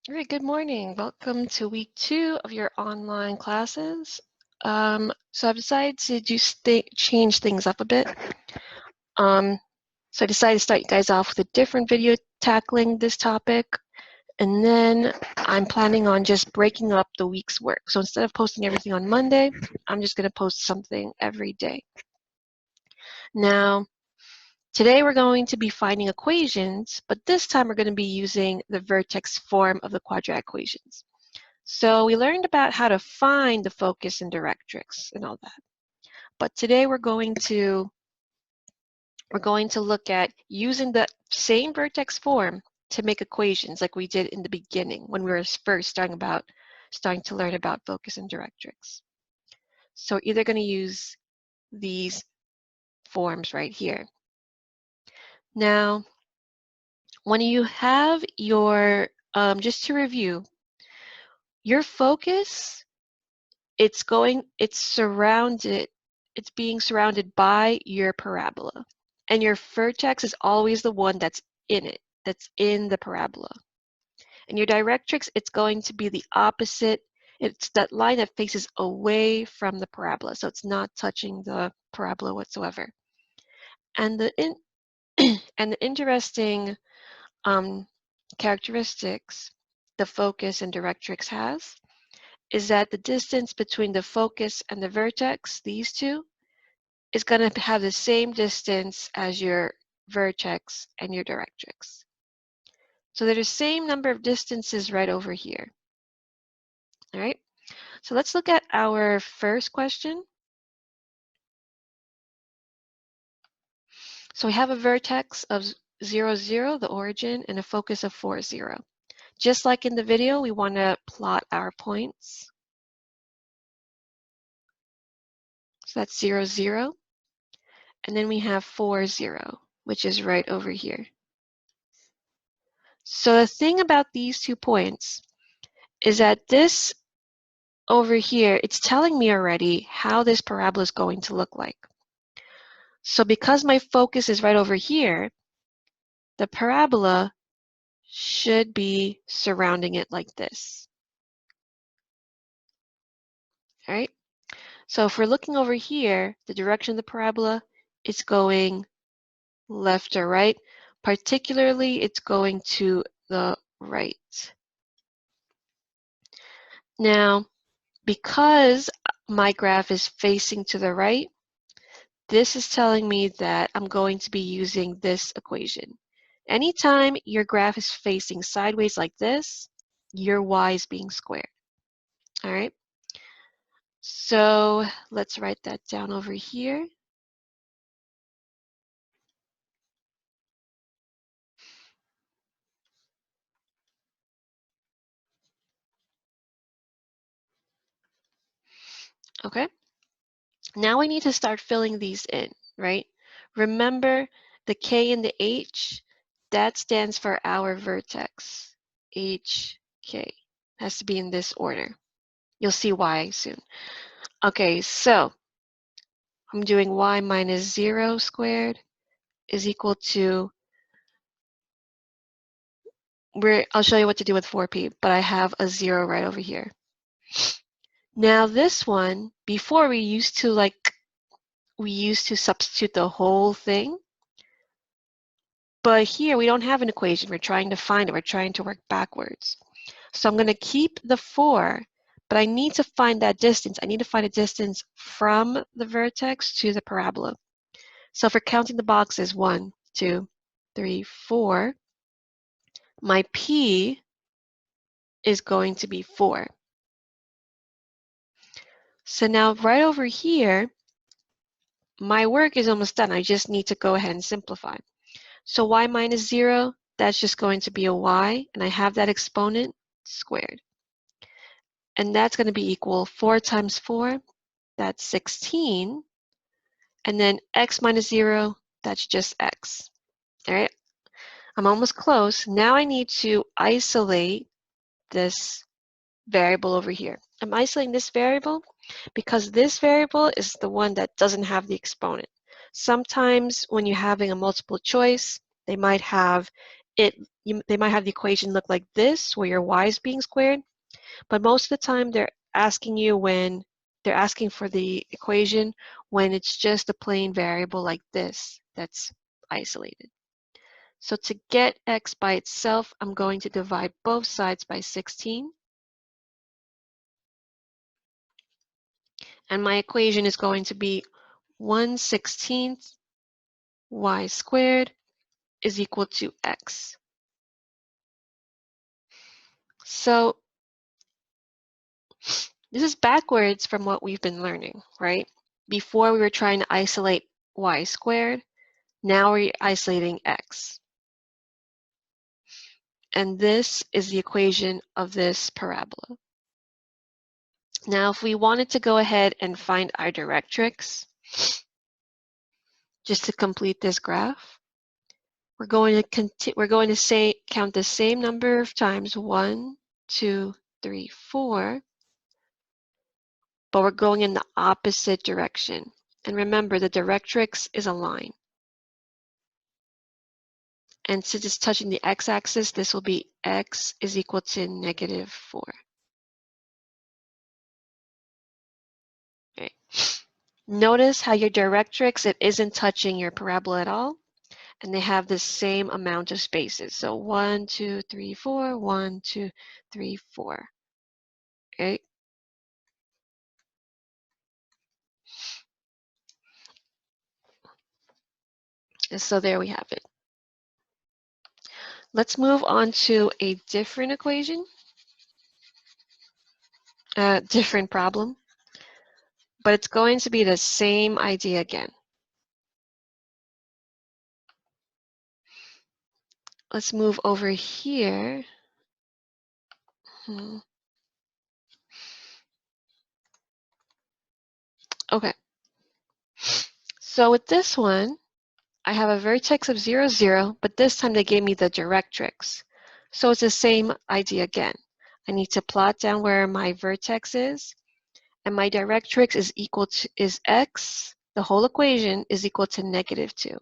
All right, good morning. Welcome to week 2 of your online classes. So I've decided to change things up a bit. So I decided to start you guys off with a different video tackling this topic, and then I'm planning on just breaking up the week's work. So instead of posting everything on Monday, I'm just going to post something every day. Now, today we're going to be finding equations, but this time we're going to be using the vertex form of the quadratic equations. So we learned about how to find the focus and directrix and all that. But today we're going to look at using the same vertex form to make equations like we did in the beginning when we were first starting to learn about focus and directrix. So we're either going to use these forms right here. Now, when you have your, just to review, your focus, it's being surrounded by your parabola. And your vertex is always the one that's in it, that's in the parabola. And your directrix, it's going to be the opposite. It's that line that faces away from the parabola, so it's not touching the parabola whatsoever. And the interesting characteristics the focus and directrix has is that the distance between the focus and the vertex, these two, is going to have the same distance as your vertex and your directrix. So they're the same number of distances right over here. All right, so let's look at our first question. So we have a vertex of 0, 0, the origin, and a focus of 4, 0. Just like in the video, we want to plot our points. So that's 0, 0. And then we have 4, 0, which is right over here. So the thing about these 2 points is that this over here, it's telling me already how this parabola is going to look like. So because my focus is right over here, the parabola should be surrounding it like this. All right? So if we're looking over here, the direction of the parabola is going left or right. Particularly, it's going to the right. Now, because my graph is facing to the right, this is telling me that I'm going to be using this equation. Anytime your graph is facing sideways like this, your y is being squared. All right? So let's write that down over here. Okay? Now we need to start filling these in, right? Remember the K and the H, that stands for our vertex. HK has to be in this order. You'll see why soon. Okay, so I'm doing y minus 0 squared is equal to, I'll show you what to do with 4p, but I have a 0 right over here. Now this one, before we used to substitute the whole thing, but here we don't have an equation. We're trying to find it. We're trying to work backwards. So I'm going to keep the 4, but I need to find that distance. I need to find a distance from the vertex to the parabola. So if we're counting the boxes, 1, 2, 3, 4, my p is going to be 4. So now right over here, my work is almost done. I just need to go ahead and simplify. So y minus 0, that's just going to be a y, and I have that exponent squared. And that's going to be equal 4 times 4, that's 16. And then x minus 0, that's just x. All right, I'm almost close. Now I need to isolate this variable over here. I'm isolating this variable because this variable is the one that doesn't have the exponent. Sometimes when you're having a multiple choice, they might have they might have the equation look like this, where your y is being squared, but most of the time they're asking for the equation when it's just a plain variable like this that's isolated. So to get x by itself, I'm going to divide both sides by 16. And my equation is going to be 1/16 y squared is equal to x. So this is backwards from what we've been learning, right? Before we were trying to isolate y squared, now we're isolating x. And this is the equation of this parabola. Now, if we wanted to go ahead and find our directrix, just to complete this graph, we're going to count the same number of times, 1, 2, 3, 4, but we're going in the opposite direction. And remember, the directrix is a line. And since it's touching the x-axis, this will be x is equal to -4. Okay. Notice how your directrix, it isn't touching your parabola at all, and they have the same amount of spaces. So 1, 2, 3, 4, 1, 2, 3, 4. Okay. So there we have it. Let's move on to a different equation, different problem, but it's going to be the same idea again. Let's move over here. Okay. So with this one, I have a vertex of 0, 0, but this time they gave me the directrix. So it's the same idea again. I need to plot down where my vertex is, and my directrix is x, the whole equation is equal to -2.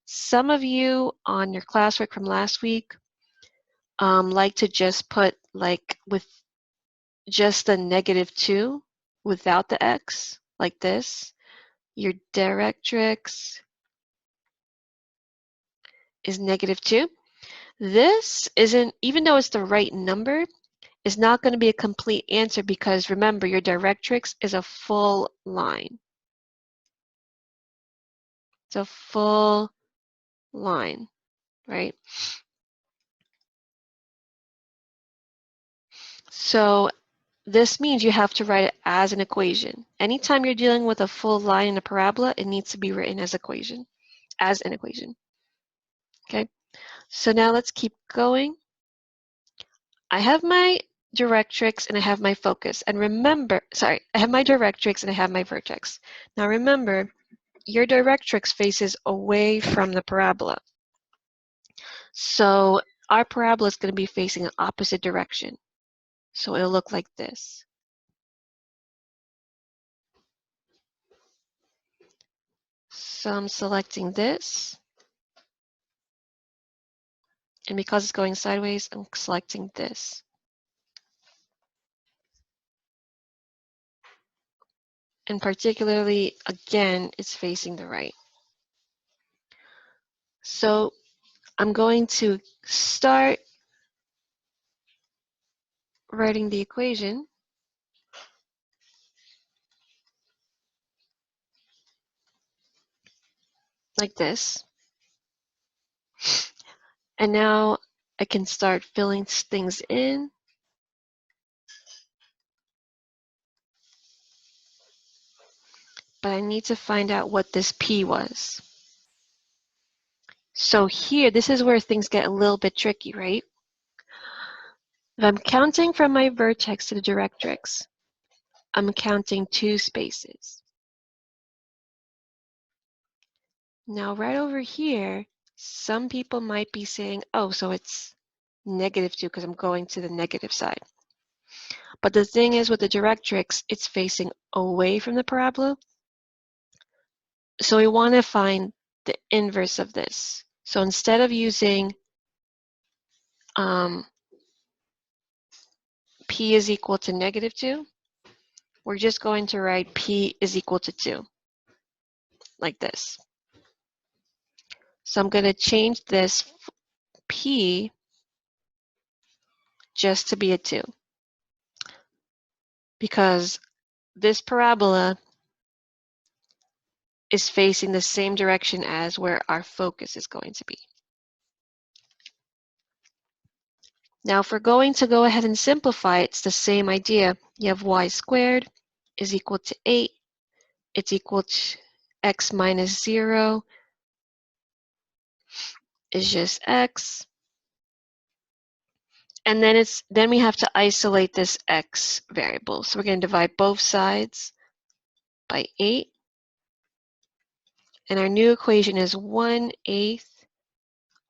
Some of you on your classwork from last week like to just put with just the -2 without the x, like this. Your directrix is -2. This isn't, even though it's the right number, is not going to be a complete answer because remember, your directrix is a full line. It's a full line, right? So this means you have to write it as an equation. Anytime you're dealing with a full line in a parabola, it needs to be written as an equation. Okay, so now let's keep going. I have my directrix and I have my focus. And remember, I have my directrix and I have my vertex. Now remember, your directrix faces away from the parabola. So our parabola is going to be facing an opposite direction. So it'll look like this. So I'm selecting this. And because it's going sideways, I'm selecting this. And particularly, again, it's facing the right. So I'm going to start writing the equation like this. And now I can start filling things in. But I need to find out what this P was. So here, this is where things get a little bit tricky, right? If I'm counting from my vertex to the directrix, I'm counting 2 spaces. Now right over here, some people might be saying, oh, so it's -2 because I'm going to the negative side. But the thing is with the directrix, it's facing away from the parabola. So we want to find the inverse of this. So instead of using p is equal to -2, we're just going to write p is equal to 2, like this. So I'm going to change this p just to be a 2, because this parabola is facing the same direction as where our focus is going to be. Now, if we're going to go ahead and simplify, it's the same idea. You have y squared is equal to 8. It's equal to x minus 0 is just x. And then we have to isolate this x variable. So we're going to divide both sides by 8. And our new equation is 1/8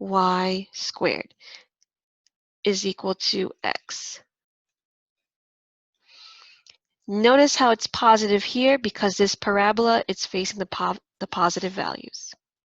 y squared is equal to x. Notice how it's positive here because this parabola, it's facing the positive values.